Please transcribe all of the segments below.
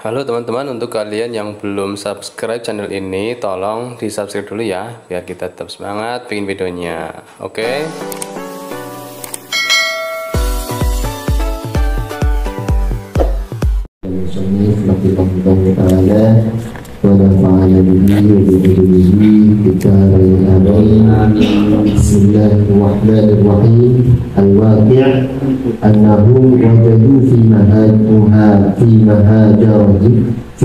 Halo teman-teman, untuk kalian yang belum subscribe channel ini, tolong di subscribe dulu ya, biar kita tetap semangat bikin videonya. Oke? Bismillahirrahmanirrahim. Al-waqi' annahum wajadu fi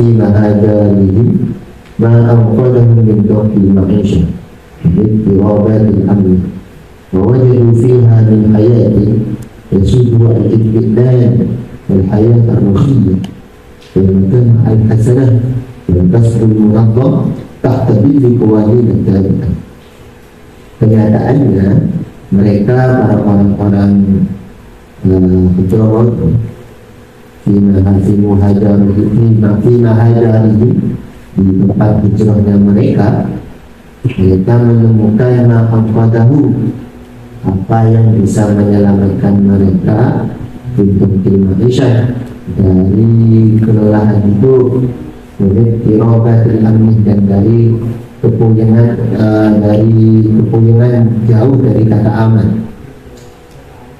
mahajarihim ma anqadahum min dhaqil ma'isha bittirabatil amn wa wajadu fiha min hayatin yasudu al-ibtidan wal hayat ar-ruhiyyah dan al-hasanah dan kasbul munazzam tahta bidli qawanin al-tabi'ah. Kenyataannya mereka para orang-orang hijrah fi mahajarihi di tempat hijrahnya mereka menemukan ma'afadahu apa yang bisa menyelamatkan mereka dari ma'isyah, dari kelelahan hidup, dari tirabatil amnih, dan dari kepunyaan jauh dari kata aman.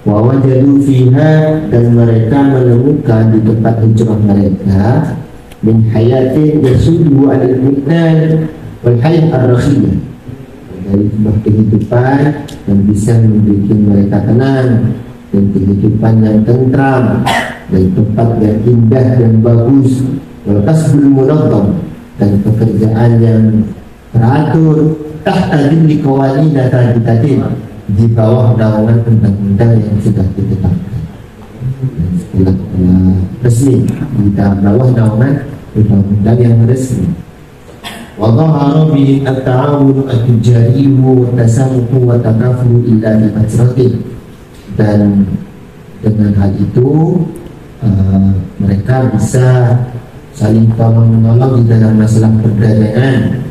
Wa wajadu fiha, dan mereka menemukan di tempat hijrah mereka min hayatin yasudu al-mutnan wal hayat ar-rakhiyah, dari sebuah kehidupan yang bisa membuat mereka tenang, dan kehidupan yang tentram, dan tempat yang indah dan bagus, wal kasbul munazzam, dan pekerjaan yang teratur, tahta dhilli qawanin thabitatin, di bawah naungan undang-undang yang sudah ditetapkan. Setelah resmi di bawah naungan undang-undang yang resmi. Wa dhahara bihi at-ta'awun at-tijari wa tasamuh wa takaful illa bi majratin, dan dengan hal itu mereka bisa saling tolong-menolong di dalam masalah perdagangan.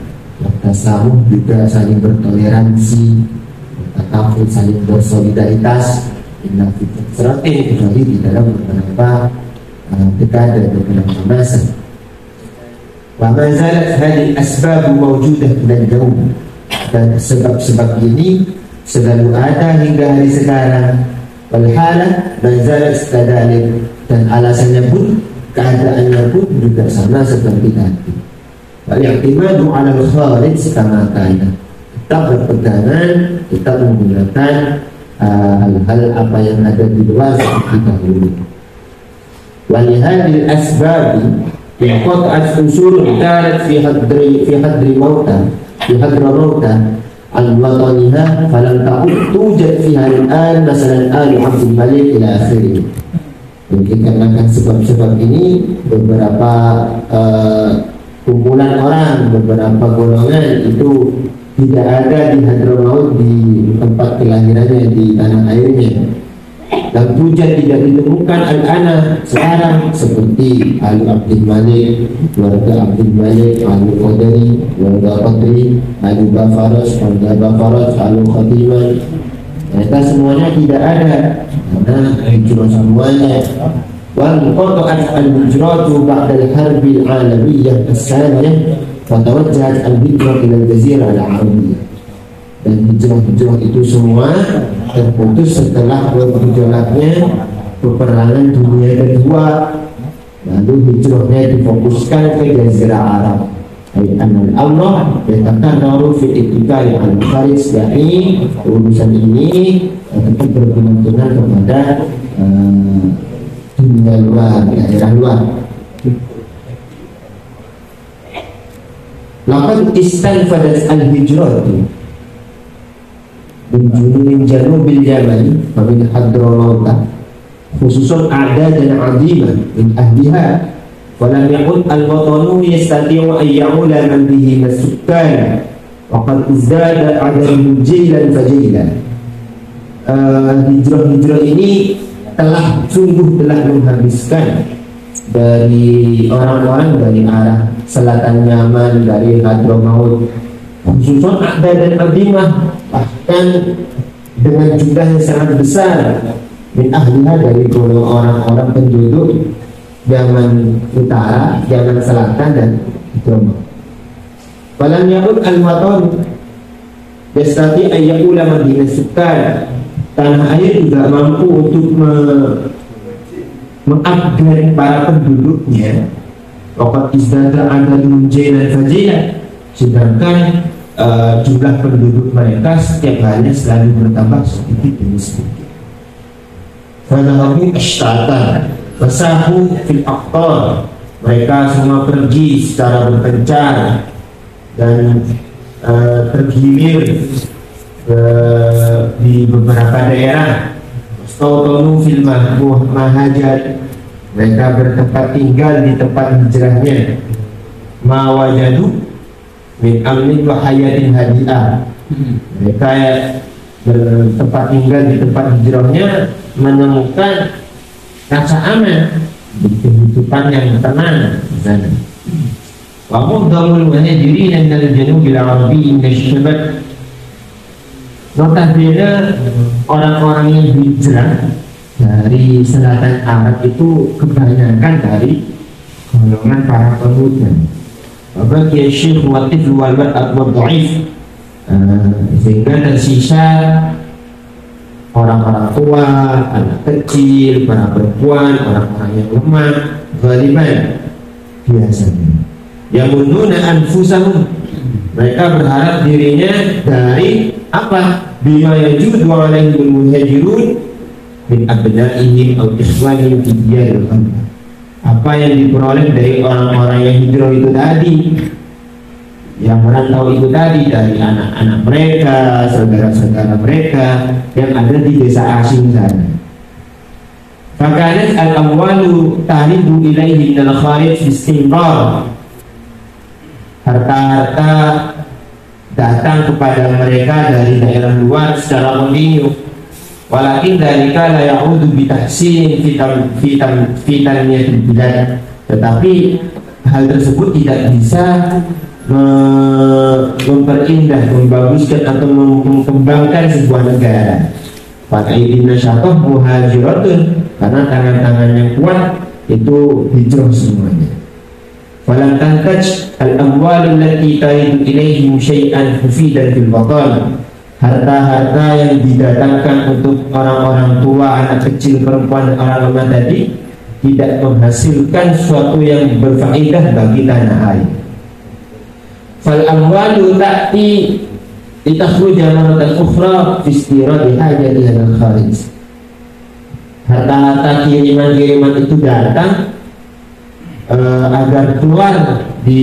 Tasamuh juga saling bertoleransi, takaful saling bersolidaritas, inna fi tajratin, kecuali di dalam beberapa dekade dan beberapa masa. Wa ma zalat hadhihi asbab mawjudah dan jauh, dan sebab-sebab ini selalu ada hingga hari sekarang. Wal halah ma zalat istadalik, dan alasannya pun, keadaannya pun juga sama seperti tadi. Wal-i'timadu 'ala al-kharij kama kana, kita berpegangan, kita menggunakan hal-hal apa yang ada di luar seperti dahulu. Walihadil asbabi inqata'at usul kanat fi hadri mauta al-wataniha falam tujad fiha al-an masalan al-Abdul Malik ila akhirih. Dikarenakan sebab-sebab ini, beberapa kumpulan orang, beberapa golongan itu tidak ada di Hadramaut, di tempat kelahirannya, di tanah airnya, dan Tujad tidak ditemukan al-ana sekarang, seperti Al Abdul Malik, keluarga Abdul Malik, Al Qadri, keluarga Qadri, Al Bafaras, keluarga Bafaras, Al Khatiman. Mereka semuanya tidak ada karena hijrah semuanya. Wal qata'at al-hijratu ba'da al-harbi al-alamiyyah as-saniyah fatawajjahat al-hijrah ila al-jazirah al-arabiyyah, dan hijrah itu semua terputus setelah bergejolaknya peperangan dunia kedua, lalu hijrahnya difokuskan ke Jazirah Arab. Ayat Allah yatakarraru fi ittikai al-kharij, yakni urusan ini tetap berkelanjutan kepada dunia luar, daerah luar. Laqad istanfadat al-hijratu min janubil Yaman wa min Hadramaut khususan a'dadan 'azimah min ahliha, walam yakun al-watanu yastati'u an ya'ula man bihi masukkan wa qad izdada adaduhum jailan fajailan. Hijrah ini sungguh telah menghabiskan dari orang-orang dari arah selatan Yaman, dari Hadramaut, khususan a'dadan 'azimah, bahkan dengan jumlah yang sangat besar min ahliha, dari golongan orang-orang penduduk Yaman Utara, Yaman Selatan dan Timur. Walam yakun al-watan yastati ayyakula Madinah Sukan. Tanah air juga mampu untuk mengupgrade para penduduknya. Waqad izdada adadun jailan fajilan. Sedangkan jumlah penduduk mereka setiap hari selalu bertambah sedikit demi sedikit. Fadahabu ashtatan wasahu fil aqtar. Mereka semua pergi secara berpencar dan tergilir di beberapa daerah. Stautonu fil mahajat. Mereka bertempat tinggal di tempat hijrahnya. Ma wajadu min amnin wa hayatin hadiah. Mereka bertempat tinggal di tempat hijrahnya menemukan rasa aman di kehidupan yang tenang di sana. Wa muhdamul muhajirin min al-janubil arabi inda syabat. Notabene orang-orang yang hijrah dari selatan Arab itu kebanyakan dari golongan para pemuda. Bagi Syekh Watif Luwalbat Akbar Dhaif, sehingga tersisa orang-orang tua, anak kecil, para perempuan, orang-orang yang lemah, ghaliban biasanya. Yamununa anfusahum, mereka berharap dirinya dari apa? Bima yajudu alaihimul muhajirun min abnaihim aw ikhwanihim fi diyaril ardh. Apa yang diperoleh dari orang-orang yang hijrah itu tadi, yang merantau itu tadi, dari anak-anak mereka, saudara-saudara mereka yang ada di desa asing sana. Fakanat al-amwalu taridu ilaihi minal kharij istimrar. Harta-harta datang kepada mereka dari daerah luar secara kontinu. Walakin dalika la ya'udu bi tahsin fitanniyatil bilad. Tetapi hal tersebut tidak bisa memperindah, membaguskan atau mengembangkan sebuah negara. Pada idina syatoh muhajiratun, karena tangan-tangan yang kuat itu hijrah semuanya. Walam tantaj al-amwal allati taridu ilaihim syai'an mufidan fil batal. Harta-harta yang didatangkan untuk orang-orang tua, anak kecil, perempuan, dan orang lemah tadi tidak menghasilkan sesuatu yang berfaedah bagi tanah air. Fal amwalu ta'ti litakhruja maratan ukhra fi istiradi hajatiha al-kharij. Harta-harta kiriman-kiriman itu datang agar keluar di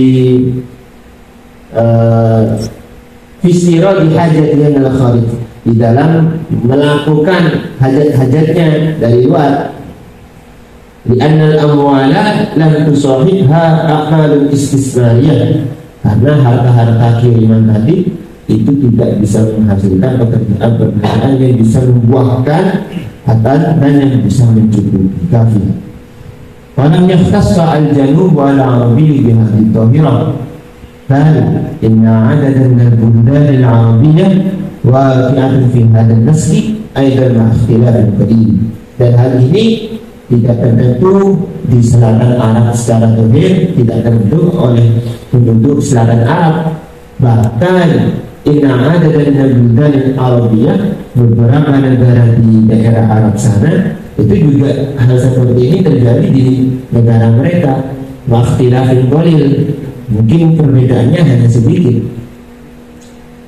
fisiro di hajatnya al-kharij, di dalam melakukan hajat-hajatnya dari luar. Li'anna al-amwala lam tusahibha aqalul istismariyah, karena harta-harta kiriman tadi itu tidak bisa menghasilkan pekerjaan yang bisa membuahkan hatta dan yang bisa mencukupi kafir. Walam yakhtassa al-janub wal arabi bihadhihi dhahirah. Bal inna adadan min al-buldan al-arabiyyah waqi'atun fi hadha an-nasl aidan ma ikhtilafin qalil. Dan hal ini tidak tertentu di selatan Arab secara zahir, tidak tertentu oleh penduduk selatan Arab. Bahkan inna adadan min al-buldan al-arabiyyah, beberapa negara di daerah Arab sana itu juga hal seperti ini terjadi di negara mereka. Wakhtilafin qalil, mungkin perbedaannya hanya sedikit.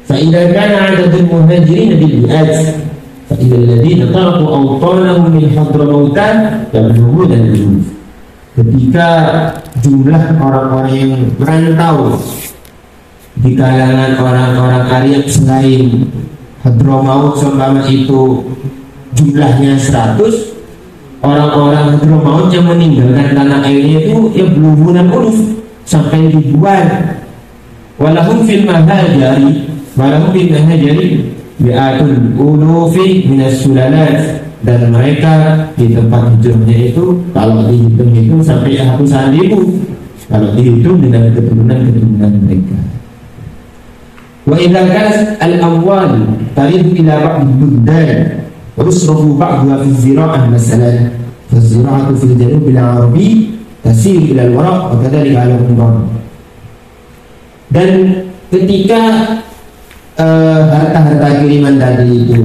Fa idza kana 'adadul muhajirin bil bi'ad fa idza alladziina taraku awtanahum min hadramaut yablughuna al-uluf. Ketika jumlah orang-orang yang merantau di kalangan orang-orang Arab selain Hadramaut seumpama itu jumlahnya 100, orang-orang Hadramaut yang meninggalkan tanah airnya itu ya buluhunan uluf, sampai ribuan. Walahum fil mahajari bi'atul ulufi minas sulalat, dan mereka di tempat hijrahnya itu kalau dihitung itu sampai ratusan ribu kalau dihitung dengan keturunan mereka. Wa idza kanat al-amwal taridu ila ba'd al-buldan wa yusrafu ba'daha fi az-zira'ah masalan fa az-zira'atu fil janub al-arabi tasir ilal waraq wa kadzalika al-umrah. Dan ketika harta-harta kiriman tadi itu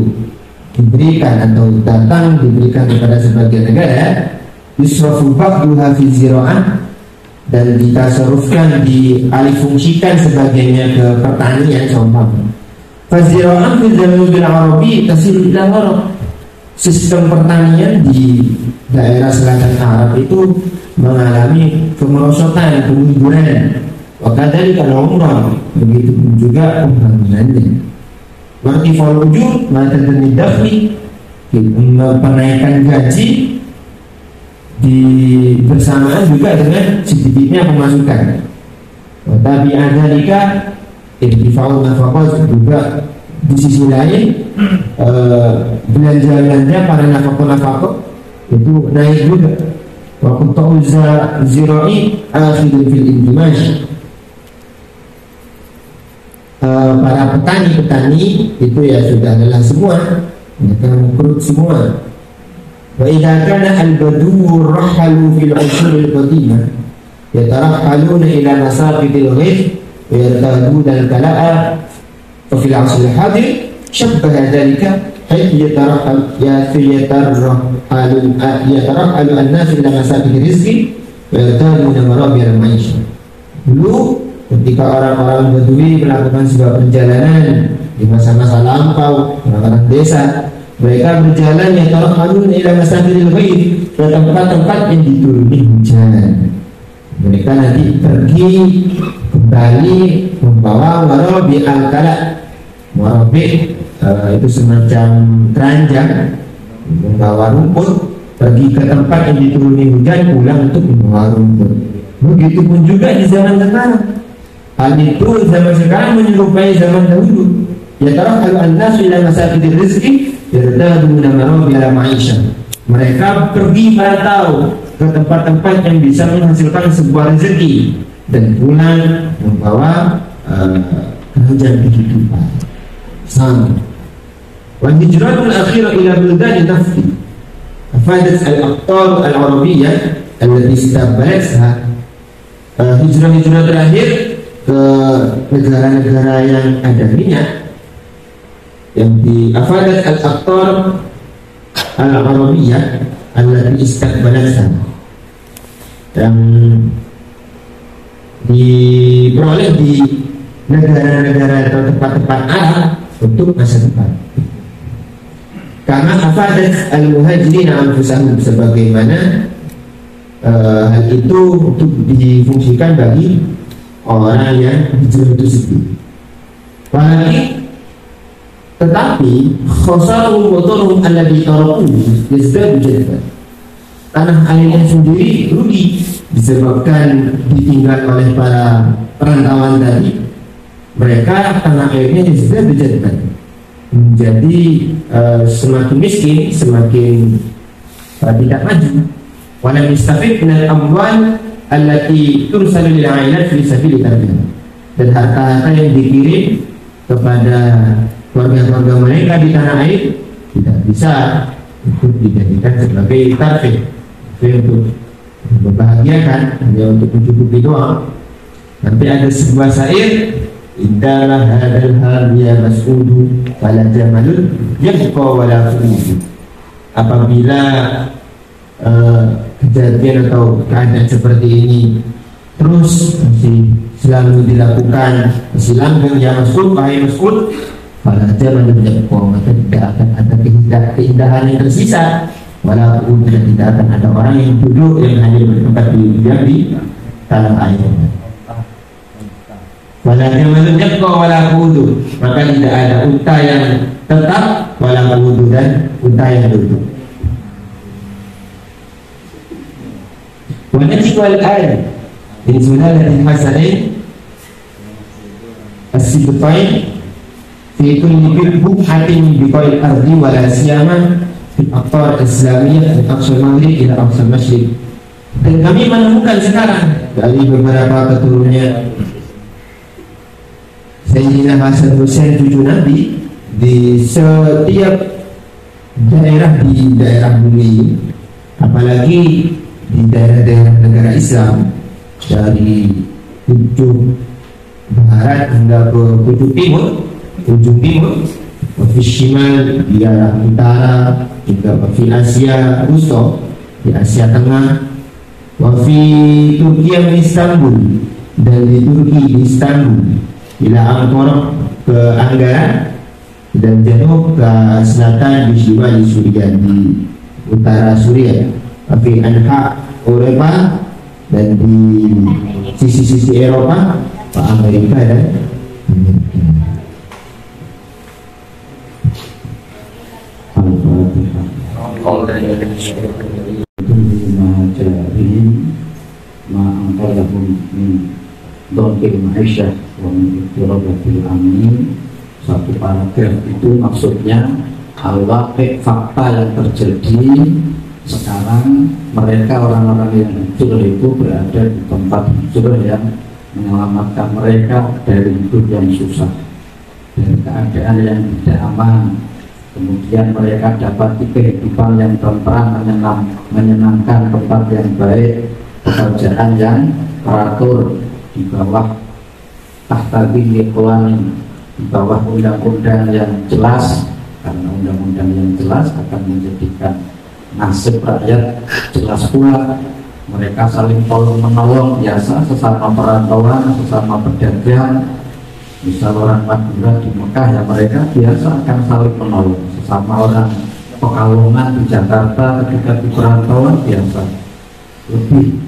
diberikan atau datang diberikan kepada sebagian negara, yusrafu ba'duha fi zira'ah, dan ditasarufkan dialihfungsikan sebagiannya ke pertanian contoh. Fazira'ah fi zamanil arabi tasir ila waraq. Sistem pertanian di daerah selatan Arab itu mengalami kemerosotan, kemunduran. Wakadari kalau umrah, begitu pun juga pembangunannya. Wartifal ujur, mata dan dafni, penaikan gaji di bersamaan juga dengan sedikitnya pemasukan. Tapi adalika irtifa'ul nafaqat, juga di sisi lain belanja-belanja para nafaqah itu naik juga. Wa qut'uza zira'i akhidun fil indimash. Para petani-petani itu ya sudah lelah semua, mereka mengkerut semua. Wa idza kana al-badu rahalu fil ushur al-qadimah yatarahhaluna ila masaqidil ghayth wa yartaduna al-kala'a fa fil 'asr al-hadir shabbaha dhalika haythu yatarahhalu an-nas ila masaqidil rizqi wa yartaduna marabi'al ma'isha. Dulu ketika orang-orang Badui melakukan sebuah perjalanan di masa-masa lampau, orang-orang desa, mereka berjalan ya tarahhalun ila masaqidil ghayth, ke tempat-tempat yang dituruni hujan. Mereka nanti pergi kembali membawa marabi al-kala. Marabi itu semacam keranjang, membawa rumput, pergi ke tempat yang dituruni hujan, pulang untuk membawa rumput. Begitupun juga di zaman sekarang. Hal itu zaman sekarang menyerupai zaman dahulu. Ya tarahhalu an-nasu ila masaqidil rizqi yartaduna marabi'al ma'isha. Mereka pergi merantau ke tempat-tempat yang bisa menghasilkan sebuah rezeki dan pulang membawa kehajar kehidupan. Sama. Wa hijratul akhirah ila buldan nafti afadat al-aqtar al-arabiyyah allati istabbalatha. Hijrah-hijrah terakhir ke negara-negara yang ada minyak, yang di afadat al-aqtar al-arabiyyah allati istabbalatha, yang diperoleh di negara-negara atau tempat-tempat Arab untuk masa depan. Karena afadat al-muhajirin anfusahum, sebagaimana hal itu untuk difungsikan bagi orang yang hijrah itu sendiri. Tetapi khosarul motorum alladhi taraku yazdadu jadban. Tanah airnya sendiri rugi disebabkan ditinggal oleh para perantauan tadi. Mereka tanah airnya yazdadu jadban, menjadi semakin miskin, semakin tidak maju. Walam yastafid min al-amwal allati tursalu lil 'ailat fi sabilillah. Dan harta-harta yang dikirim kepada keluarga-keluarga mereka di tanah air tidak bisa untuk dijadikan sebagai tarfih, untuk membahagiakan, hanya untuk mencukupi doang. Nanti ada sebuah syair, indalah hadal hal ya mas'udu fala jamalun yabqa wala fudu. Apabila kejadian atau keadaan seperti ini terus masih selalu dilakukan, masih langgeng ya mas'ud, wahai mas'ud, pada zaman yabqa, maka tidak akan ada keindahan yang tersisa, wala fudu, dan tidak akan ada orang yang duduk yang hanya bertempat di tanah air. Wala jamalun yabqa wala fudu, maka tidak ada unta yang tetap, wala fudu, dan unta yang duduk. ونجد الآن من سلالة الحسنين السبطين في كل بقعة من بقاع الأرض ولا سيما في الأقطار الإسلامية من أقصى المغرب إلى أقصى المشرق. Dan kami menemukan sekarang dari beberapa keturunannya Sayyidina Hasan Hussein cucu Nabi di setiap daerah di daerah bumi, apalagi di daerah-daerah negara Islam dari ujung barat hingga ke ujung timur, di shimal di arah utara, juga di Asia Wusta, di Asia Tengah, wafi Turki di Istanbul, dan di Turki di Istanbul, ila Ankara ke Ankara, dan jauh ke selatan di Shimal di Suriah, di utara Suriah, wafi Anha Eropa, dan di sisi-sisi Eropa, Amerika dan satu paragraf itu maksudnya al-waqi', fakta yang terjadi sekarang. Mereka orang-orang yang hijrah itu berada di tempat hijrah yang menyelamatkan mereka dari hidup yang susah, dari keadaan yang tidak aman. Kemudian mereka dapat kehidupan yang tentram, menyenangkan, tempat yang baik, pekerjaan yang teratur di bawah tahtabi ikhwan, di bawah undang-undang yang jelas, karena undang-undang yang jelas akan menjadikan nasib rakyat jelas pula. Mereka saling tolong menolong biasa, sesama perantauan, sesama pedagang. Misal orang Madura di Mekah, ya mereka biasa akan saling menolong. Sesama orang Pekalongan di Jakarta ketika di perantauan biasa, lebih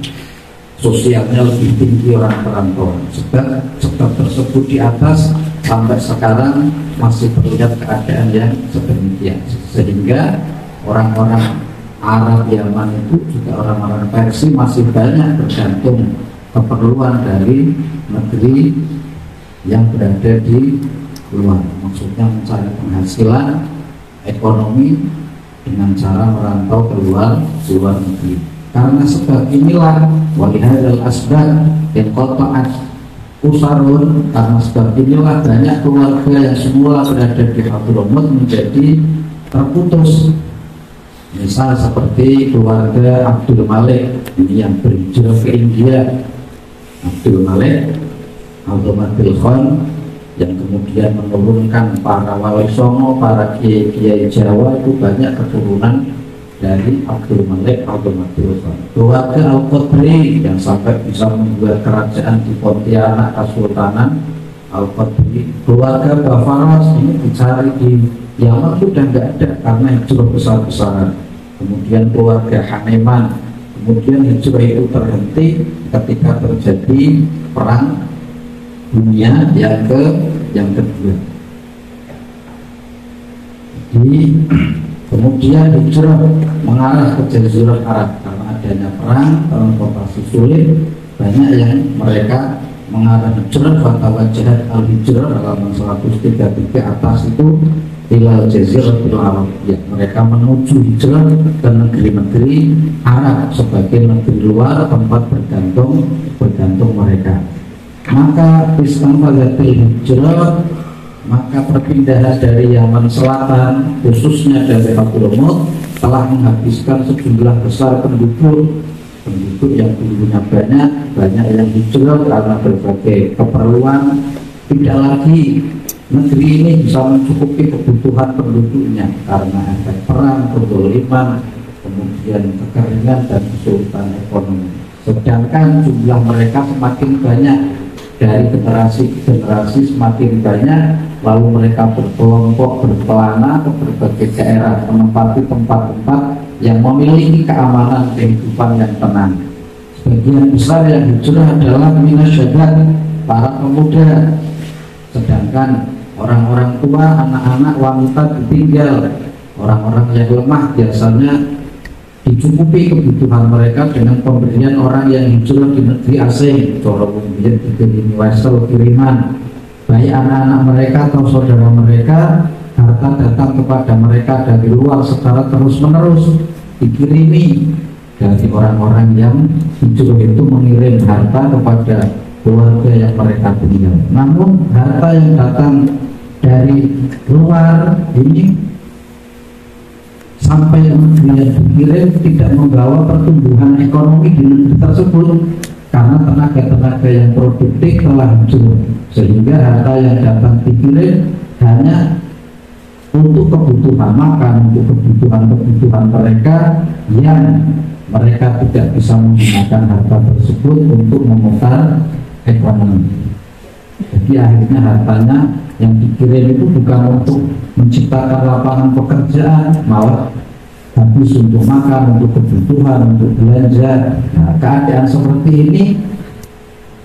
sosialnya lebih tinggi orang perantauan. Sebab tersebut di atas sampai sekarang masih terlihat keadaan yang sedemikian, sehingga orang-orang Arab Yaman itu juga orang-orang Persia masih banyak bergantung keperluan dari negeri yang berada di luar, maksudnya mencari penghasilan ekonomi dengan cara merantau keluar negeri. Karena sebab inilah walihadzal asbab yang qata'at usarun, karena sebab inilah banyak keluarga yang semula berada di Hadramut menjadi terputus. Misal seperti keluarga Abdul Malik ini yang berhijrah ke India, Abdul Malik Al-Domatil Khan, yang kemudian menurunkan para wali songo, para kiai Jawa, itu banyak keturunan dari Abdul Malik Al-Domatil Khan. Keluarga Al-Qadri yang sampai bisa membuat kerajaan di Pontianak, Kesultanan Al-Qadri. Keluarga Bafaras ini dicari di Yaman sudah nggak ada karena hijrah besar-besaran. Kemudian keluarga Haneman, kemudian hijrah itu terhenti ketika terjadi perang dunia yang kedua. Jadi kemudian hijrah mengarah ke Jazirah Arab karena adanya perang, transportasi sulit, banyak yang mereka mengarah hijrah. Fatawajahat al-hijrah halaman 133 atas itu ilal Jaziratul Arab, ya, mereka menuju hijrah ke negeri-negeri Arab sebagai negeri luar tempat bergantung mereka. Maka istamfadatil hijrah, maka perpindahan dari Yaman Selatan khususnya dari Hadramut telah menghabiskan sejumlah besar penduduk yang dulunya banyak yang hijrah karena berbagai keperluan. Tidak lagi negeri ini bisa mencukupi kebutuhan penduduknya karena efek perang, kezaliman, kemudian kekeringan dan kesulitan ekonomi. Sedangkan jumlah mereka semakin banyak, dari generasi ke generasi semakin banyak, lalu mereka berkelompok berkelana ke berbagai daerah, menempati tempat-tempat yang memiliki keamanan kehidupan yang tenang. Sebagian besar yang hijrah adalah minasyabab, para pemuda, sedangkan orang-orang tua, anak-anak, wanita ditinggal. Orang-orang yang lemah biasanya dicukupi kebutuhan mereka dengan pemberian orang yang hijrah di negeri asing. Cara kemudian diberi wesel kiriman, baik anak-anak mereka atau saudara mereka, harta datang kepada mereka dari luar secara terus-menerus dikirimi. Dari orang-orang yang hijrah itu mengirim harta kepada keluarga yang mereka tinggal. Namun harta yang datang dari luar ini sampai negeri yang dikirim tidak membawa pertumbuhan ekonomi di negeri tersebut, karena tenaga-tenaga yang produktif telah hijrah, sehingga harta yang datang dikirim hanya untuk kebutuhan makan, untuk kebutuhan mereka, yang mereka tidak bisa menggunakan harta tersebut untuk memutar ekonomi. Jadi akhirnya hartanya yang dikirim itu bukan untuk menciptakan lapangan pekerjaan, malah habis untuk makan, untuk kebutuhan, untuk belanja. Nah, keadaan seperti ini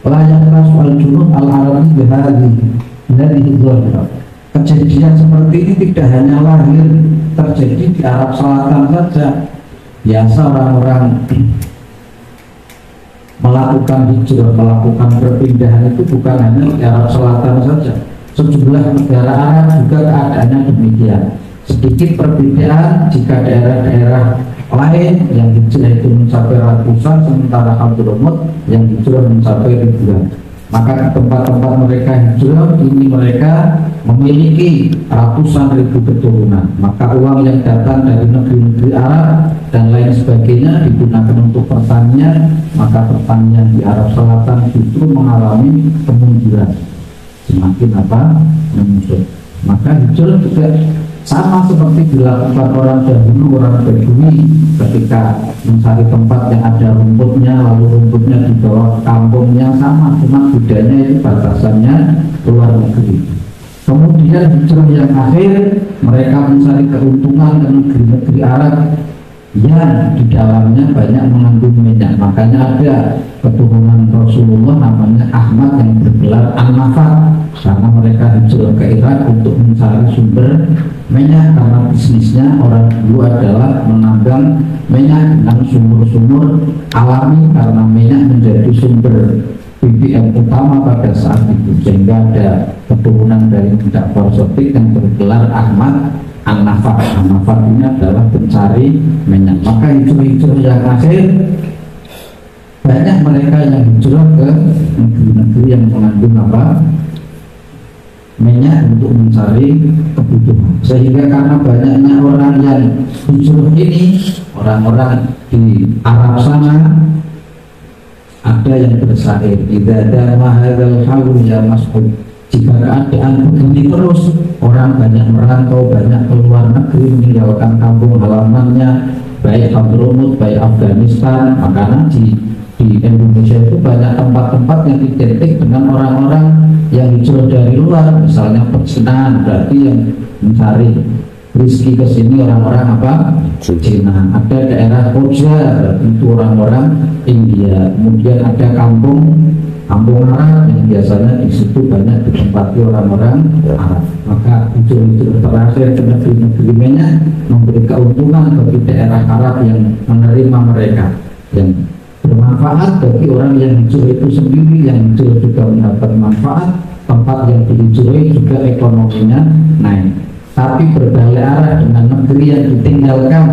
layak rasul junub al-arabi dari hidroh. Kejadian seperti ini tidak hanya lahir terjadi di Arab Selatan saja. Biasa orang-orang melakukan hijrah, melakukan perpindahan itu bukan hanya di Arab Selatan saja. Sejumlah negara Arab juga keadaannya demikian. Sedikit perbedaan jika daerah-daerah lain yang hijrah itu mencapai ratusan, sementara Hadramut yang hijrah mencapai ribuan. Maka di tempat-tempat mereka hijrah ini mereka memiliki ratusan ribu keturunan. Maka uang yang datang dari negeri-negeri Arab dan lain sebagainya digunakan untuk pertanian. Maka pertanian di Arab Selatan justru mengalami kemunduran, semakin menyusut. Maka hijrah juga sama seperti dilakukan orang dahulu, orang Badui ketika mencari tempat yang ada rumputnya, lalu rumputnya di bawah kampungnya, sama, cuma bedanya itu batasannya luar negeri. Kemudian hijrah yang akhir, mereka mencari keuntungan ke negeri-negeri Arab yang di dalamnya banyak mengandung minyak. Makanya ada keturunan Rasulullah namanya Ahmad yang bergelar An-Nafar, karena mereka hijrah ke Irak untuk mencari sumber minyak, karena bisnisnya orang dulu adalah menambang minyak dengan sumur-sumur alami, karena minyak menjadi sumber BBM utama pada saat itu, sehingga ada keturunan dari Ja'far Shadiq yang bergelar Ahmad An-Nafar. An-Nafar ini adalah pencari minyak. Maka hijrah yang akhir banyak mereka yang hijrah ke negeri-negeri yang mengandung minyak untuk mencari kebutuhan. Sehingga karena banyaknya orang yang hijrah ini, orang-orang di Arab sana, ada yang bersair, idza dama hadzal haul ya mas'ud. Jika keadaan begini terus, orang banyak merantau, banyak keluar negeri, meninggalkan kampung halamannya, baik Hadramut, baik Afghanistan. Makanya di Indonesia itu banyak tempat-tempat yang identik dengan orang-orang yang hijrah dari luar, misalnya percintaan, berarti yang mencari rezeki ke sini orang-orang Cina. Ada daerah Koja, itu orang-orang India. Kemudian ada kampung Arab yang biasanya di situ banyak ditempati orang-orang Arab. Maka hijrah terakhir ke negeri-negeri minyak memberi keuntungan bagi daerah Arab yang menerima mereka, yang bermanfaat bagi orang yang hijrah itu sendiri, yang hijrah juga mendapat manfaat, tempat yang dihijrahi juga ekonominya naik. Tapi berbalik arah dengan negeri yang ditinggalkan,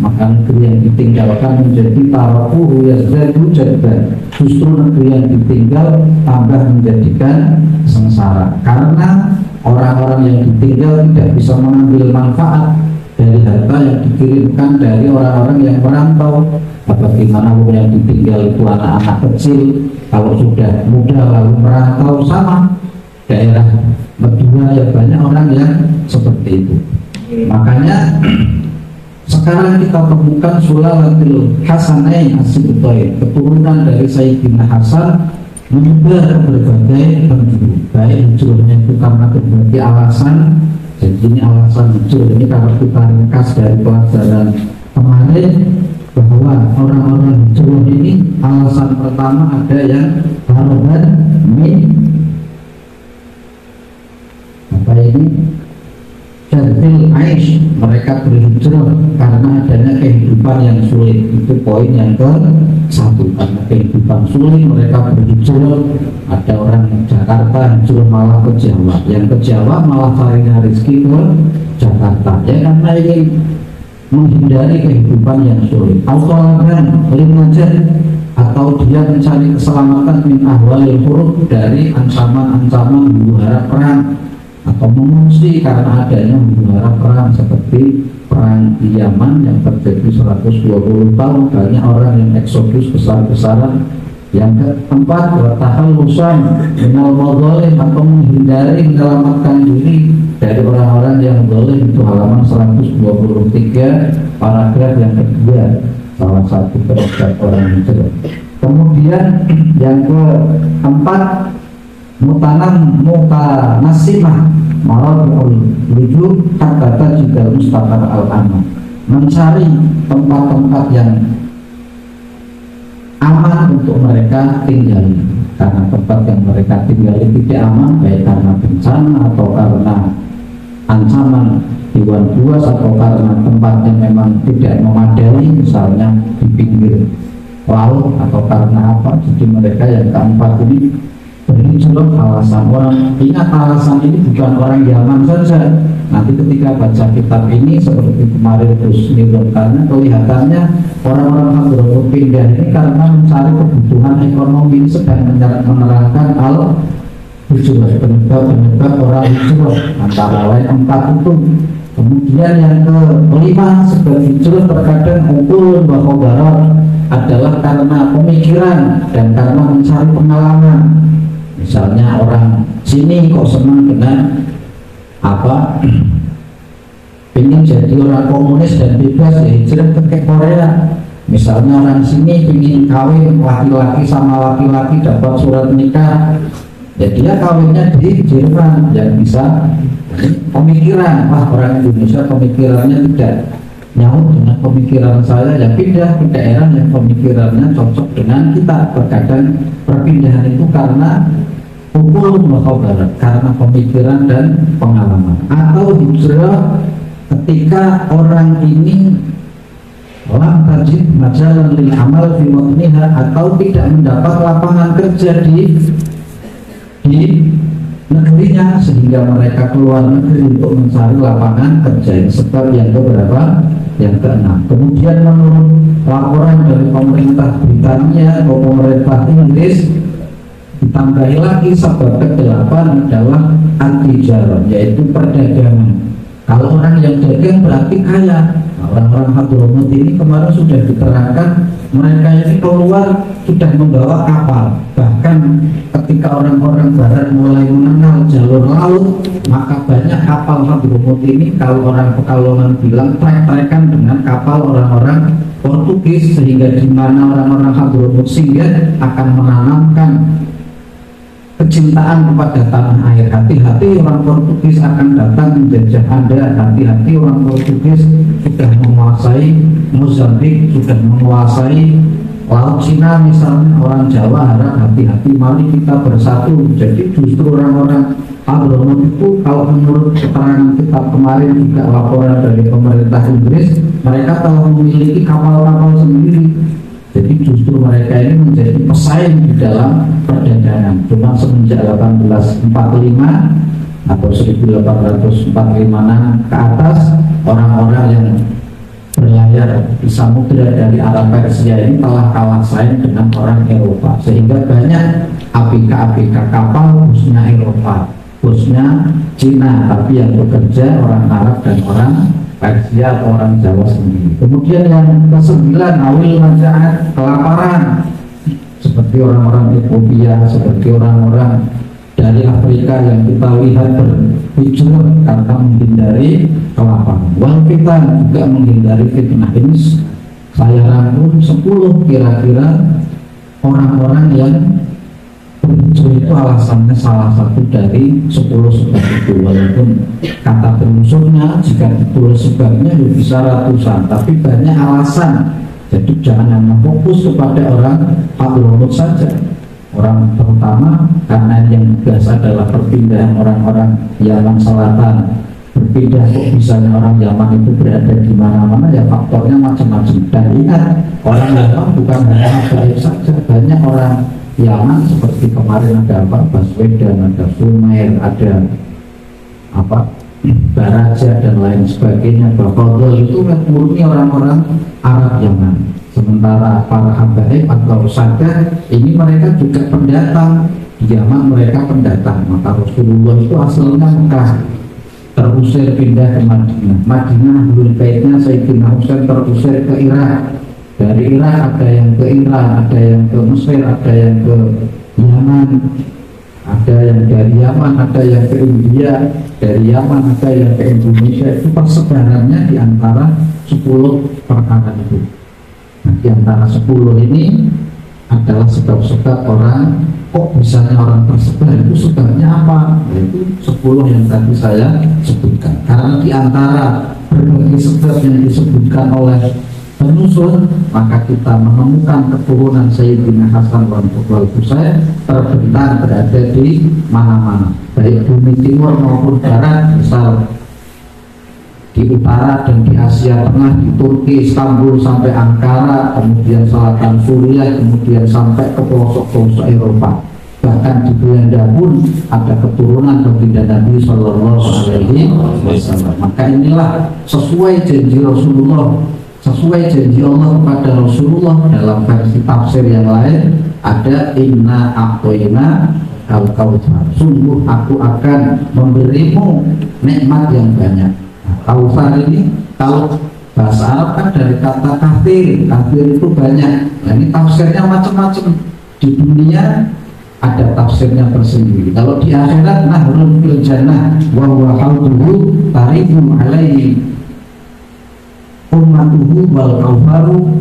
maka negeri yang ditinggalkan menjadi tarakuhu yazdadu jadban. Justru negeri yang ditinggal tambah menjadikan sengsara, karena orang-orang yang ditinggal tidak bisa mengambil manfaat dari harta yang dikirimkan dari orang-orang yang merantau. Bagaimana yang ditinggal itu anak-anak kecil, kalau sudah muda lalu merantau, sama daerah Madura ya banyak orang yang seperti itu. Makanya sekarang kita temukan Sulalatul Hasanain As-Sibtain, keturunan dari Sayyidina Hasan, menyebar ke berbagai penjuru. Baik hijrahnya itu karena berbagai alasan. Jadi ini alasan hijrah ini kalau kita ringkas dari pelajaran kemarin, bahwa orang-orang hijrah ini alasan pertama ada yang taruhan Jadil Aish, mereka berhijrah karena adanya kehidupan yang sulit. Itu poin yang ke-1. Karena kehidupan sulit mereka berhijrah. Ada orang Jakarta hijrah malah ke Jawa, yang ke Jawa malah cari rezeki ke Jakarta, ya karena ingin menghindari kehidupan yang sulit. Autolagan atau dia mencari keselamatan min ahwalil huruf, dari ancaman-ancaman huru-hara perang, atau mengungsi karena adanya huru-hara perang seperti perang di Yaman yang terjadi 120 tahun, banyak orang yang eksodus besar-besaran. Yang keempat, watahal-lusan minal madzalim, atau menghindari, menyelamatkan diri dari orang-orang yang zalim. Itu halaman 123, paragraf yang kedua, salah satu peringkat orang hijrah. Kemudian yang keempat, mutanasimah maradul wujud hatta juga mustaqar al-aman, mencari tempat-tempat yang aman untuk mereka tinggali, karena tempat yang mereka tinggali tidak aman, baik karena bencana atau karena ancaman hewan buas atau karena tempatnya memang tidak memadai, misalnya di pinggir laut atau karena apa. Jadi mereka yang keempat ini berhijrah alasan. Orang ingat, alasan ini bukan orang Yaman saja. Nanti ketika baca kitab ini seperti kemarin terus karena kelihatannya orang-orang Hadramut pindah ini karena mencari kebutuhan ekonomi, sedang menerangkan hal hijrah, penyebab orang hijrah, antara lain 4 itu. Kemudian yang kelima, sebab hijrah terkadang ukul bahwa barat adalah karena pemikiran dan karena mencari pengalaman. Misalnya orang sini kok senang dengan apa, ingin jadi orang komunis dan bebas, ya hijrah ke Korea. Misalnya orang sini ingin kawin laki-laki sama laki-laki dapat surat nikah, ya dia kawinnya di Jerman. Yang bisa pemikiran, wah orang Indonesia pemikirannya tidak nyaut dengan pemikiran saya, ya pindah ke daerah yang pemikirannya cocok dengan kita. Terkadang perpindahan itu karena ukul mukhabarat, karena pemikiran dan pengalaman. Atau hijrah ketika orang ini lam tajid majalan lil amal fi mutniha, atau tidak mendapat lapangan kerja di negerinya, sehingga mereka keluar negeri untuk mencari lapangan kerja. Sebab yang keberapa? Yang keenam. Kemudian menurut laporan dari pemerintah Britania atau pemerintah Inggris, ditambahi lagi sebab ke-8 adalah al-tijarah, yaitu perdagangan. Kalau orang yang dagang berarti kaya. Nah, orang-orang Hadramut ini kemarin sudah diterangkan, mereka ini keluar sudah membawa kapal. Bahkan ketika orang-orang barat mulai mengenal jalur laut, maka banyak kapal Hadramut ini, kalau orang Pekalongan bilang, trek-trekan dengan kapal orang-orang Portugis, sehingga di mana orang-orang Hadramut singgah akan menanamkan kecintaan kepada tanah air. Hati-hati orang Portugis akan datang menjajah Anda. Hati-hati orang Portugis sudah menguasai Mozambik, sudah menguasai Laut Cina misalnya. Orang Jawa harap hati-hati, mari kita bersatu. Jadi justru orang-orang Hadramut itu, kalau menurut keterangan kita kemarin juga laporan dari pemerintah Inggris, mereka telah memiliki kapal-kapal sendiri. Jadi justru mereka ini menjadi pesaing di dalam perdagangan. Cuma semenjak 1845 atau 1846 ke atas, orang-orang yang berlayar di samudera dari Arab Persia ini telah kalah saing dengan orang Eropa, sehingga banyak ABK kapal khususnya Eropa, khususnya Cina, tapi yang bekerja orang Arab dan orang Persia atau orang Jawa sendiri. Kemudian yang ke-9, awil majaat, kelaparan, seperti orang-orang Ethiopia, seperti orang-orang dari Afrika yang kita lihat berhijrah karena menghindari kelaparan. Wal fitnah, juga menghindari fitnah. Ini saya rangkum 10 kira-kira orang-orang yang berhijrah itu alasannya salah satu dari 10 sebab itu. Walaupun kata penulisnya jika ditulis sebabnya bisa ratusan, tapi banyak alasan. Jadi jangan hanya fokus kepada orang Hadramut saja. Orang terutama karena yang biasa adalah perpindahan orang-orang Yaman Selatan. Berpindah kok bisanya orang Yaman itu berada di mana-mana, ya faktornya macam-macam. Dan ingat, orang Yaman bukan hanya baik saja, banyak orang Yaman seperti kemarin ada apa, Baswedan, ada Sumer, ada apa, Baraja dan lain sebagainya. Bakhodol itu murni orang-orang Arab Yaman. Sementara para habaib atau sadah ini mereka juga pendatang. Di Yaman mereka pendatang. Maka Rasulullah itu asalnya Mekah, terusir pindah ke Madinah. Madinah Ahlul Baitnya Sayyidina Husain terusir ke Irak. Dari Irak ada yang ke Iran, ada yang ke Mesir, ada yang ke Yaman, ada yang dari Yaman, ada yang ke India, dari Yaman ada yang ke Indonesia. Itu persebarannya di antara 10 perkara itu. Nah, di antara 10 ini adalah sebab-sebab orang, kok misalnya orang tersebar itu sebabnya apa? Yaitu 10 yang tadi saya sebutkan. Karena di antara berbagai sebab yang disebutkan oleh penyusun, maka kita menemukan keturunan Sayyidina Hasan wal Husain terbentang berada di mana-mana, baik bumi timur maupun barat, misal di utara dan di Asia Tengah, di Turki, Istanbul sampai Ankara, kemudian selatan Suriah, kemudian sampai ke pelosok-pelosok Eropa. Bahkan di Belanda pun ada keturunan baginda Nabi Sallallahu Alaihi Wasallam. Maka inilah sesuai janji Rasulullah, sesuai janji Allah kepada Rasulullah. Dalam versi tafsir yang lain ada inna a'toina al-kautsar, sungguh aku akan memberimu nikmat yang banyak. Kautsar ini kalau bahasa Arab kan dari kata kafir, kafir itu banyak. Nah, ini tafsirnya macam-macam. Di dunia ada tafsirnya tersendiri. Kalau di akhirat nahrun fil jannah wa huwa hauduhu tarifum alaihi ummatuhu wal kaufaru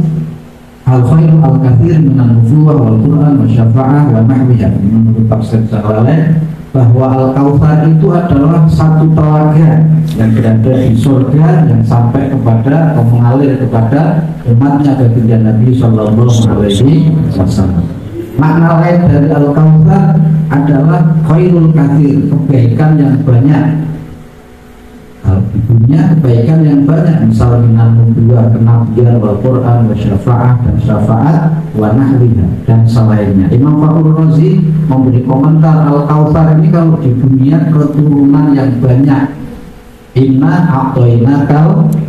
al khairu al kathir minan nubuwah wal quran wa syafa'ah wa nahwiha. Menurut tafsir secara lain bahwa al-kautsar itu adalah satu telaga yang berada di surga yang sampai kepada atau mengalir kepada umatnya baginda Nabi Sallallahu Alaihi Wasallam. Makna lain dari al-kautsar adalah khairul katsir, kebaikan yang banyak. Kalau di dunia kebaikan yang banyak, misal minan nubuwah, kenabian, wal Quran, wa syafa'ah dan syafaat, wa nahwiha dan selainnya. Imam Fakhrul Razi memberi komentar al-kautsar ini kalau di dunia keturunan yang banyak. Inna a'toina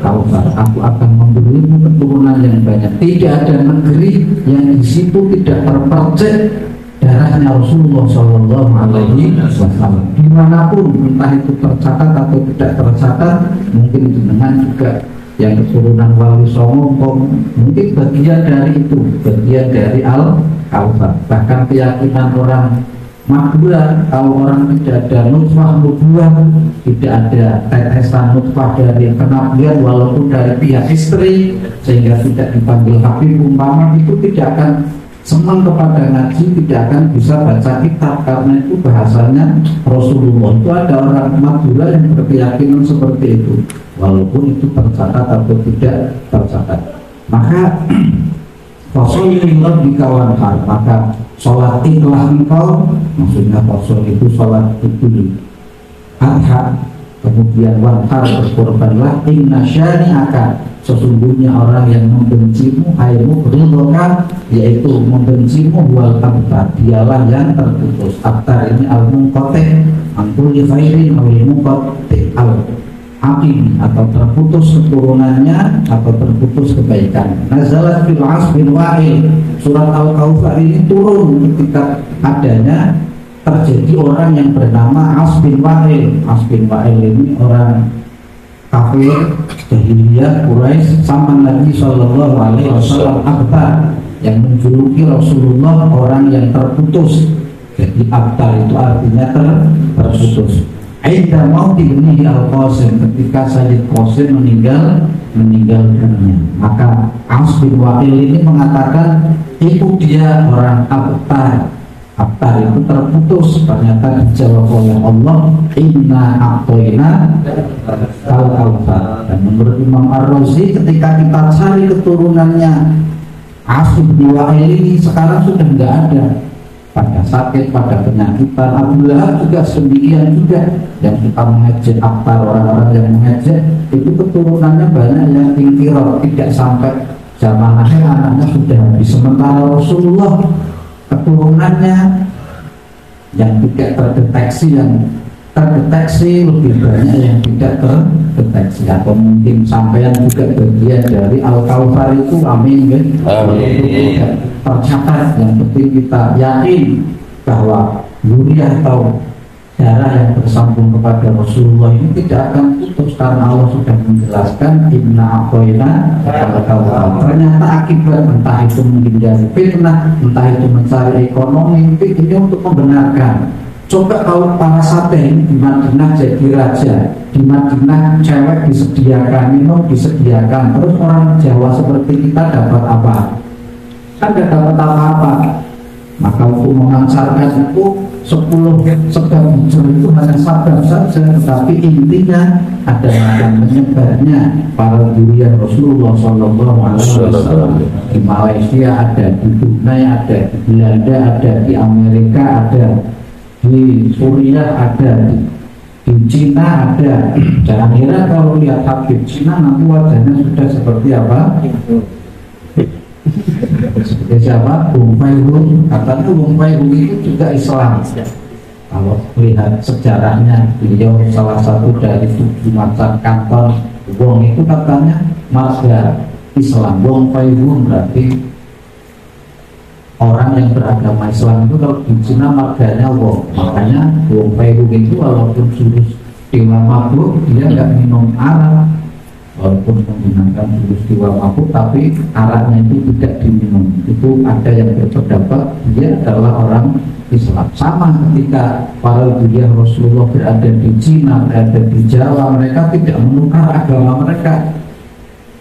kautsar, aku akan memberimu keturunan yang banyak. Tidak ada negeri yang di situ tidak terpercik darahnya Rasulullah Shallallahu Alaihi Wasallam. Dimanapun, entah itu tercatat atau tidak tercatat, mungkin dengan juga yang keturunan Wali Songo, mungkin bagian dari itu, bagian dari al-kautsar. Bahkan keyakinan orang Madura, kalau orang tidak ada nutfah nubuwah, tidak ada tetesan nutfah dari kenabian walaupun dari pihak istri, sehingga tidak dipanggil habib umpama, itu tidak akan senang kepada ngaji, tidak akan bisa baca kitab karena itu bahasanya Rasulullah. Itu ada orang Madura yang berkeyakinan seperti itu, walaupun itu tercatat atau tidak tercatat. Maka fasolillah dikawanhar, maka sholatilah engkau, maksudnya fasol itu sholat itu adha, kemudian wanhar berkorbanlah, inna syani'aka, sesungguhnya orang yang membencimu aymu beridokan, yaitu membencimu wal abtar, dialah yang terputus. Abtar ini al-munqati' antuli khairin al-munqati' al-aqim, atau terputus keturunannya atau terputus kebaikan. Nazalat fil asbin wa'il, surat al-kautsar ini turun ketika adanya terjadi orang yang bernama As bin Wa'il. As bin Wa'il ini orang kafir jahiliyah Quraisy zaman Nabi Sallallahu Alaihi Wasallam, Abtar, yang menjuluki Rasulullah orang yang terputus. Jadi Abtar itu artinya terputus. Aida mau diberi Al-Qasim, ketika Sayyid Qasim meninggal dunia, maka As bin Wa'il ini mengatakan itu dia orang Abtar. Abtar itu terputus, ternyata dijawab oleh Allah, inna a'toina al-kautsar. Dan menurut Imam Ar-Razi, ketika kita cari keturunannya As bin Wa'il ini sekarang sudah tidak ada. Pada sakit, pada penyakitan, Abu Lahab juga sendirian juga. Yang kita mengejek Abtar, orang-orang yang mengejek itu keturunannya banyak yang tingkirot, tidak sampai zaman akhir anaknya sudah habis. Sementara Rasulullah keturunannya yang tidak terdeteksi, yang terdeteksi lebih banyak yang tidak terdeteksi, atau mungkin sampean juga bagian dari al-kautsar itu. Amin kan? Amin. Tercatat, yang penting kita yakin bahwa zuriyah atau darah yang bersambung kepada Rasulullah ini tidak akan putus, karena Allah sudah menjelaskan inna aqoina al-kawthar. Ternyata akibat entah itu menghindari fitnah, entah itu mencari ekonomi, ini untuk membenarkan. Coba kalau para sate ini di Madinah jadi raja, di Madinah cewek disediakan, minum disediakan, terus orang Jawa seperti kita dapat apa? Kan tidak dapat apa-apa. Maka untuk memancarkan itu 10 sebab hijau itu hanya sabab saja, tetapi intinya adalah menyebarnya para durian Rasulullah SAW. Di Malaysia ada, di Brunei ada, di Belanda ada, di Amerika ada, di Suriah ada, di Cina ada. Jangan kira kalau lihat Habib Cina nanti wajahnya sudah seperti apa? Seperti siapa? Wong Fai Hung. Katanya Wong Fai Hung itu juga Islam. Kalau lihat sejarahnya, beliau salah satu dari 7 macam kantor Wong itu katanya marga Islam. Wong Fai Hung berarti orang yang beragama Islam itu. Kalau di Cina marganya Wong. Makanya Wong Fai Hung itu walaupun jurus dewa mabuk, dia nggak minum arak. Walaupun menggunakan jurus dewa mabuk, tapi araknya itu tidak diminum. Itu ada yang berpendapat dia adalah orang Islam. Sama ketika para durian Rasulullah berada di Cina, berada di Jawa, mereka tidak menukar agama mereka.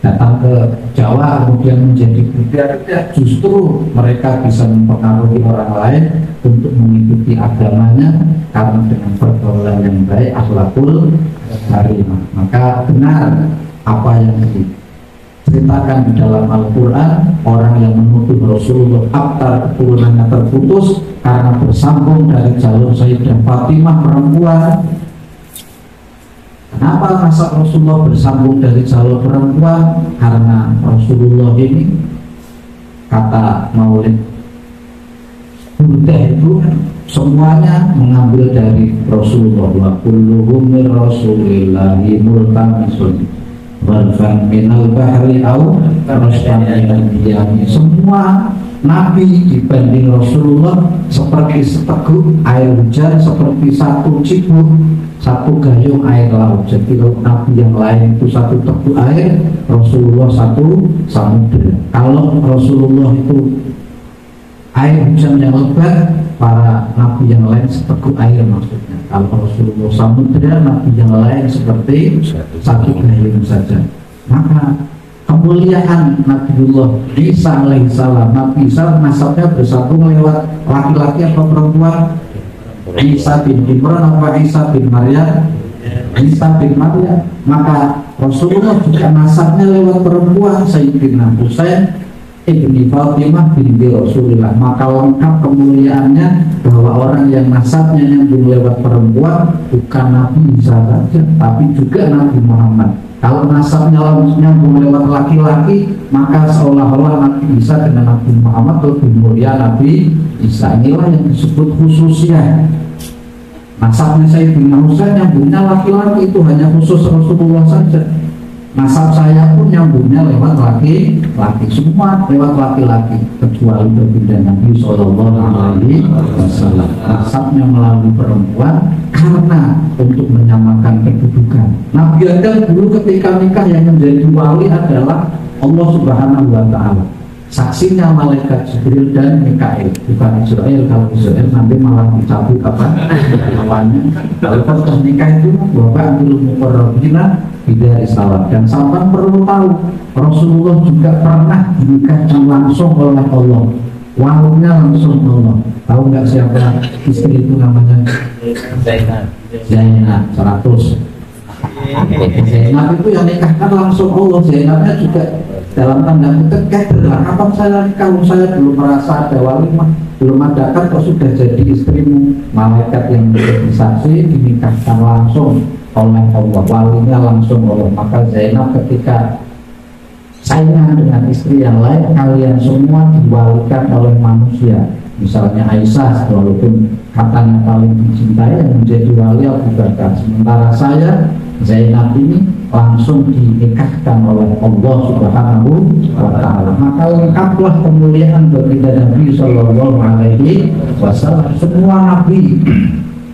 Datang ke Jawa kemudian menjadi Buddha, justru mereka bisa mempengaruhi orang lain untuk mengikuti agamanya karena dengan pergaulan yang baik, akhlakul karimah. Maka benar apa yang diceritakan di dalam Al-Quran, orang yang menuduh Rasulullah aktar keturunannya terputus karena bersambung dari jalur Sayyidah Fatimah perempuan. Kenapa nasab Rasulullah bersambung dari jalur perempuan? Karena Rasulullah ini, kata Maulid Buddha itu semuanya mengambil dari Rasulullah. Wa kulluhum min Rasulillahi multamisun warfan minal bahri au rasyan minal biyami. Semua Nabi dibanding Rasulullah seperti seteguk air hujan, seperti satu cibuk, satu gayung air laut. Jadi kalau Nabi yang lain itu satu teguk air, Rasulullah satu samudera. Kalau Rasulullah itu air hujan yang lebat, para Nabi yang lain seteguk air maksudnya. Kalau Rasulullah samudera, Nabi yang lain seperti satu gayung saja. Maka kemuliaan Nabiullah Isa alaihissalam, Nabi Isa nasabnya bersambung lewat laki-laki atau perempuan? Isa bin Imran apa Isa bin Maryam? Isa bin Maryam. Maka Rasulullah juga nasabnya lewat perempuan, Sayyidina Husain ibni Fatimah binti Rasulullah. Maka lengkap kemuliaannya bahwa orang yang nasabnya nyambung lewat perempuan bukan Nabi Isa saja, tapi juga Nabi Muhammad. Kalau nasabnya nyambung lewat laki-laki, maka seolah-olah Nabi Isa dengan Nabi Muhammad lebih mulia Nabi Isa. Inilah yang disebut khususnya. Nasabnya Sayyidina Husain nyambungnya laki-laki, itu hanya khusus Rasulullah saja. Nasab saya pun nyambungnya lewat laki-laki, semua lewat laki-laki kecuali baginda Nabi SAW. Nasabnya melalui perempuan karena untuk menyamakan kedudukan. Nabi Adam dulu ketika nikah yang menjadi wali adalah Allah Subhanahu wa Ta'ala. Saksinya malaikat Jibril dan Mikail, bukan Israel. Kalau Israel nanti malah dicabut apa lawannya. Kalau pas nikah itu Bapak Abdul Mukarrabina tidak salah. Dan sampai perlu tahu Rasulullah juga pernah dinikahkan langsung oleh Allah, walinya langsung Allah. Tahu nggak siapa istri itu namanya? Zainab 100. Zainab itu yang nikahkan langsung Allah. Zainabnya juga dalam tanda kutip kapan saya nikah, saya belum merasa ada walimah, belum ada kan kok sudah jadi istrimu. Malaikat yang menjadi saksi dinikahkan langsung oleh Allah, walinya langsung Allah. Maka Zainab ketika saingan dengan istri yang lain, kalian semua diwalikan oleh manusia. Misalnya Aisyah, walaupun katanya paling dicintai, yang menjadi wali Abu Bakar. Sementara saya Zainab ini langsung dinikahkan oleh Allah Subhanahu wa Ta'ala. Maka lengkaplah kemuliaan baginda Nabi Sallallahu Alaihi Wasallam. Semua Nabi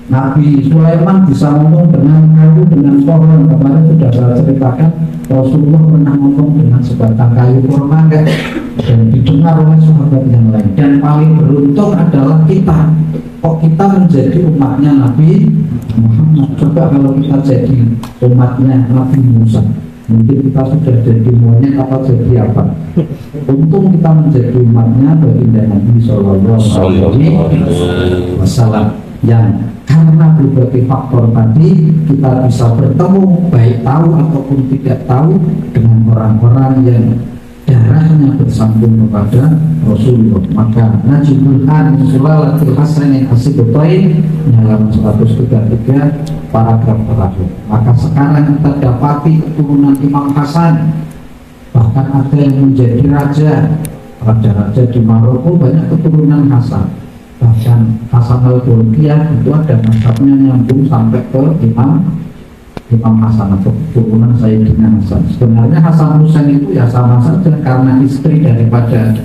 Nabi Sulaiman bisa ngomong dengan kayu, dengan pohon. Kemarin sudah saya ceritakan Rasulullah pernah ngomong dengan sebatang kayu kurma dan didengar oleh sahabat yang lain. Dan paling beruntung adalah kita. Kok kita menjadi umatnya Nabi Muhammad? Coba kalau kita jadi umatnya Nabi Musa, mungkin kita sudah jadi monyet atau jadi apa. Untung kita menjadi umatnya baginda Nabi Sallallahu Alaihi Wasallam, yang karena berbagai faktor tadi kita bisa bertemu, baik tahu ataupun tidak tahu, dengan orang-orang yang darahnya bersambung kepada Rasulullah. Maka Najibul Han Sulalatul Hasan yang Asibutain dalam 133 paragraf terakhir. Maka sekarang kita dapati keturunan Imam Hasan, bahkan ada yang menjadi raja-raja di Maroko banyak keturunan Hasan. Bahkan Hasan al-Bolkiah itu ada nasabnya nyambung sampai ke Imam Hasan atau keturunan Sayyidina Hasan. Sebenarnya Hasan Husain itu ya sama saja, karena istri daripada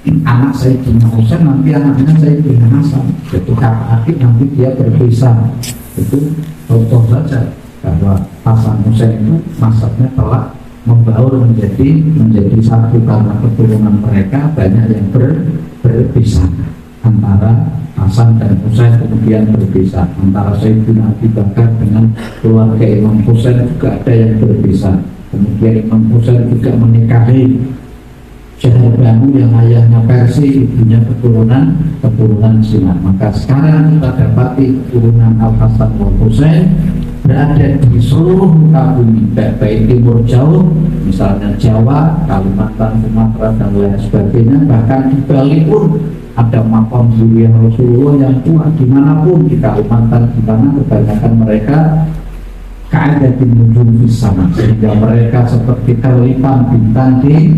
anak Sayyidina Husain nanti anaknya Sayyidina Hasan. Itu kakak adik nanti dia berbisa. Itu contoh saja bahwa Hasan Husain itu nasabnya telah membaur menjadi satu, karena keturunan mereka banyak yang berbisa. Antara Hasan dan Husain kemudian berbisa, antara Sayyidina Abi Bakar dengan keluarga Imam Husain juga ada yang berbisa. Kemudian Imam Husain juga menikahi Syahrbanu yang ayahnya Persi, ibunya keturunan Cina. Maka sekarang kita dapati keturunan Al Hasan wal Husain berada di seluruh muka bumi, baik timur jauh, misalnya Jawa, Kalimantan, Sumatera dan lain sebagainya. Bahkan di Bali pun ada makam zuriat Rasulullah yang kuat dimanapun, di Kalimantan, di mana kebanyakan mereka keadaan di nujum di sana, sehingga mereka seperti kelipan bintang di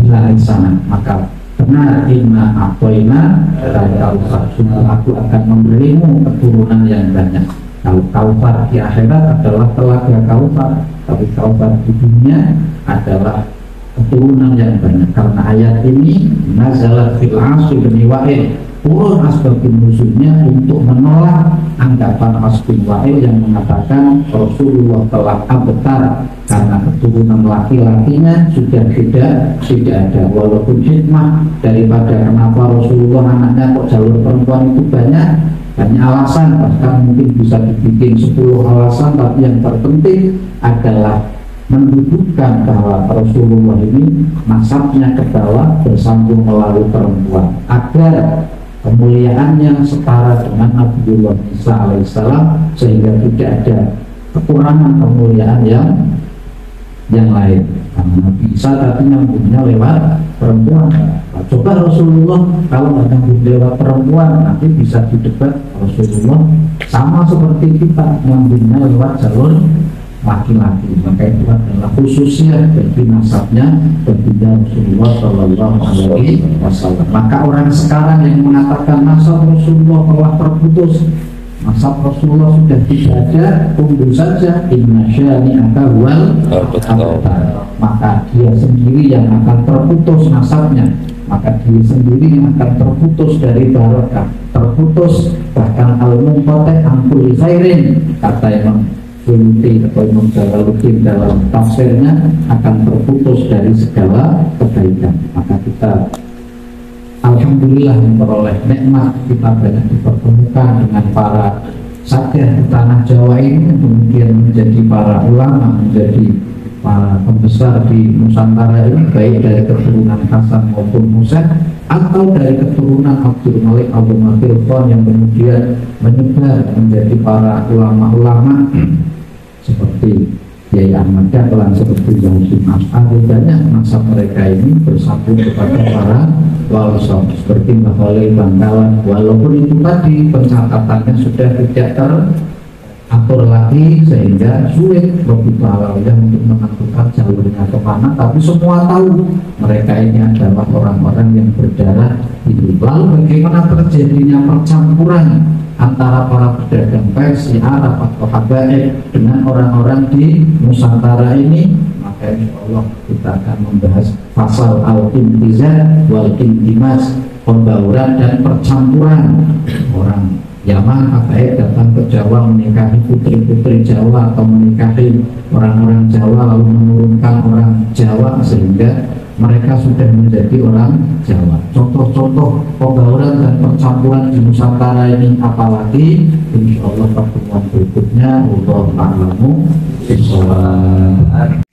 langit sana. Maka benar, inna atoina dan kaufar, sungguh aku akan memberimu keturunan yang banyak. Kalau kaufar di akhirat adalah telaga kaufar, tapi kaufar di dunia adalah keturunan yang banyak. Karena ayat ini nazalat fil asri bin wa'il, turun asbabun nuzulnya untuk menolak anggapan Asbin Wa'il yang mengatakan Rasulullah telah abtar karena keturunan laki-lakinya sudah tidak ada. Walaupun hikmah daripada kenapa Rasulullah anaknya kok jalur perempuan itu banyak alasan, bahkan mungkin bisa dibikin 10 alasan, tapi yang terpenting adalah mendudukkan bahwa Rasulullah ini nasabnya ke bawah bersambung melalui perempuan, agar kemuliaannya setara dengan Nabiullah Isa alaihissalam, sehingga tidak ada kekurangan kemuliaan yang lain. Karena Nabi Isa tadi nyambungnya lewat perempuan. Nah, coba Rasulullah kalau nggak nyambung lewat perempuan, nanti bisa didebat Rasulullah sama seperti kita nyambungnya lewat jalur laki-laki. Maka itu adalah khususnya bagi nasabnya baginda Rasulullah Shallallahu Alaihi Wasallam. Maka orang sekarang yang mengatakan nasab Rasulullah telah terputus, nasab Rasulullah sudah tidak ada, tunggu saja inna syani'aka wal abtar, maka dia sendiri yang akan terputus nasabnya, maka dia sendiri yang akan terputus dari barokah, terputus bahkan al-munqati' an kulli khairin, kata Imam Suyuti atau Imam Jalaluddin dalam tafsirnya, akan terputus dari segala kebaikan. Maka kita alhamdulillah memperoleh nikmat, kita banyak dipertemukan dengan para satya di tanah Jawa ini, kemudian menjadi para ulama, menjadi para pembesar di Nusantara ini, baik dari keturunan Hasan maupun Husain, atau dari keturunan Abdul Malik Abu Makilfon yang kemudian menyebar menjadi para ulama-ulama seperti Kiai Ahmad Dahlan, seperti Yahudi Mas'ari. Banyak nasab mereka ini bersambung kepada para wali songo seperti Mbah Khalil Bangkalan, walaupun itu tadi pencatatannya sudah tidak teratur lagi sehingga sulit bagi para wali untuk menentukan jalurnya kemana, tapi semua tahu mereka ini adalah orang-orang yang berdarah hidup. Lalu bagaimana terjadinya percampuran antara para pedagang Persia, Arab atau Habaib dengan orang-orang di Nusantara ini? Maka insya Allah kita akan membahas pasal al-intizar wal-intimas, pembauran dan percampuran orang Yaman baik datang ke Jawa menikahi putri-putri Jawa atau menikahi orang-orang Jawa lalu menurunkan orang Jawa sehingga mereka sudah menjadi orang Jawa. Contoh-contoh pembauran dan percampuran di Nusantara ini apalagi, insya Allah pertemuan berikutnya. Wallahu a'lam bishawab.